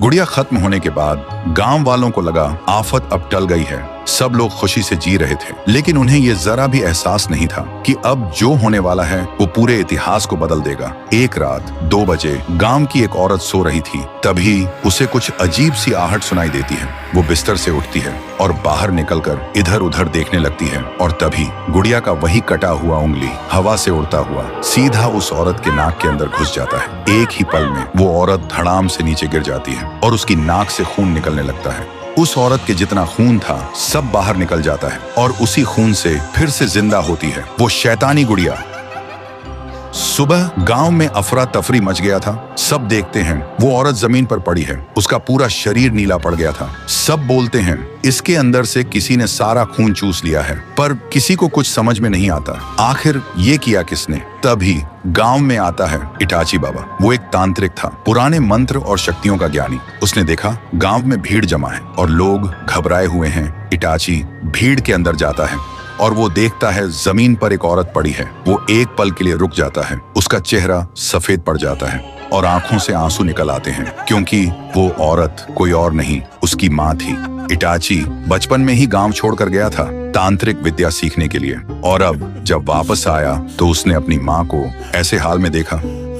गुड़िया खत्म होने के बाद गांव वालों को लगा आफत अब टल गई है। सब लोग खुशी से जी रहे थे, लेकिन उन्हें ये जरा भी एहसास नहीं था कि अब जो होने वाला है वो पूरे इतिहास को बदल देगा। एक रात 2 बजे गांव की एक औरत सो रही थी, तभी उसे कुछ अजीब सी आहट सुनाई देती है। वो बिस्तर से उठती है और बाहर निकलकर इधर उधर देखने लगती है, और तभी गुड़िया का वही कटा हुआ उंगली हवा से उड़ता हुआ सीधा उस औरत के नाक के अंदर घुस जाता है। एक ही पल में वो औरत धड़ाम से नीचे गिर जाती है और उसकी नाक से खून निकलने लगता है। उस औरत के जितना खून था सब बाहर निकल जाता है और उसी खून से फिर से जिंदा होती है वो शैतानी गुड़िया। सुबह गांव में अफरा तफरी मच गया था। सब देखते हैं वो औरत जमीन पर पड़ी है, उसका पूरा शरीर नीला पड़ गया था। सब बोलते हैं इसके अंदर से किसी ने सारा खून चूस लिया है, पर किसी को कुछ समझ में नहीं आता आखिर ये किया किसने। तभी गांव में आता है इटाची बाबा। वो एक तांत्रिक था, पुराने मंत्र और शक्तियों का ज्ञानी। उसने देखा गांव में भीड़ जमा है और लोग घबराए हुए हैं। इटाची भीड़ के अंदर जाता है और वो देखता है जमीन पर एक औरत पड़ी है। वो एक पल के लिए रुक जाता है, उसका चेहरा सफेद पड़ जाता है और आंखों से आंसू निकल आते हैं, क्योंकि वो औरत कोई और नहीं उसकी माँ थी। इटाची बचपन में ही गांव छोड़कर गया था तांत्रिक विद्या सीखने के लिए, और अब जब वापस आया तो उसने अपनी माँ को ऐसे हाल में देखा।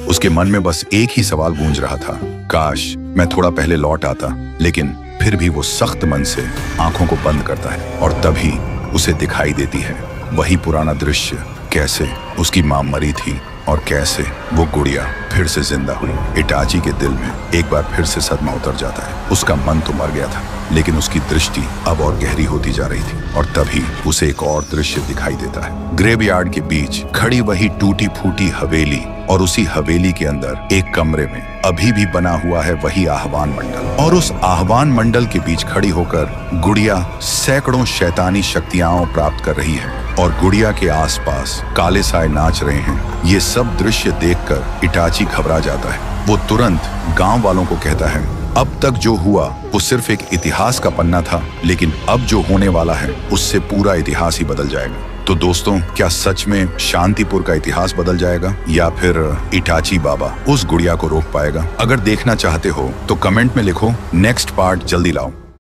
उसके मन में बस एक ही सवाल गूंज रहा था, काश मैं थोड़ा पहले लौट आता। लेकिन फिर भी वो सख्त मन से आंखों को बंद करता है और तभी उसे दिखाई देती है वही पुराना दृश्य, कैसे उसकी माँ मरी थी और कैसे वो गुड़िया फिर से जिंदा हुई। इटाची के दिल में एक बार फिर से सदमा उतर जाता है। उसका मन तो मर गया था, लेकिन उसकी दृष्टि अब और गहरी होती जा रही थी, और तभी उसे एक और दृश्य दिखाई देता है। ग्रेवयार्ड के बीच खड़ी वही टूटी फूटी हवेली, और उसी हवेली के अंदर एक कमरे में अभी भी बना हुआ है वही आह्वान मंडल, और उस आह्वान मंडल के बीच खड़ी होकर गुड़िया सैकड़ों शैतानी शक्तियां प्राप्त कर रही है, और गुड़िया के आसपास काले साए नाच रहे हैं। ये सब दृश्य देखकर इटाची घबरा जाता है। वो तुरंत गांव वालों को कहता है अब तक जो हुआ वो सिर्फ एक इतिहास का पन्ना था, लेकिन अब जो होने वाला है उससे पूरा इतिहास ही बदल जाएगा। तो दोस्तों, क्या सच में शांतिपुर का इतिहास बदल जाएगा, या फिर इटाची बाबा उस गुड़िया को रोक पाएगा? अगर देखना चाहते हो तो कमेंट में लिखो, नेक्स्ट पार्ट जल्दी लाओ।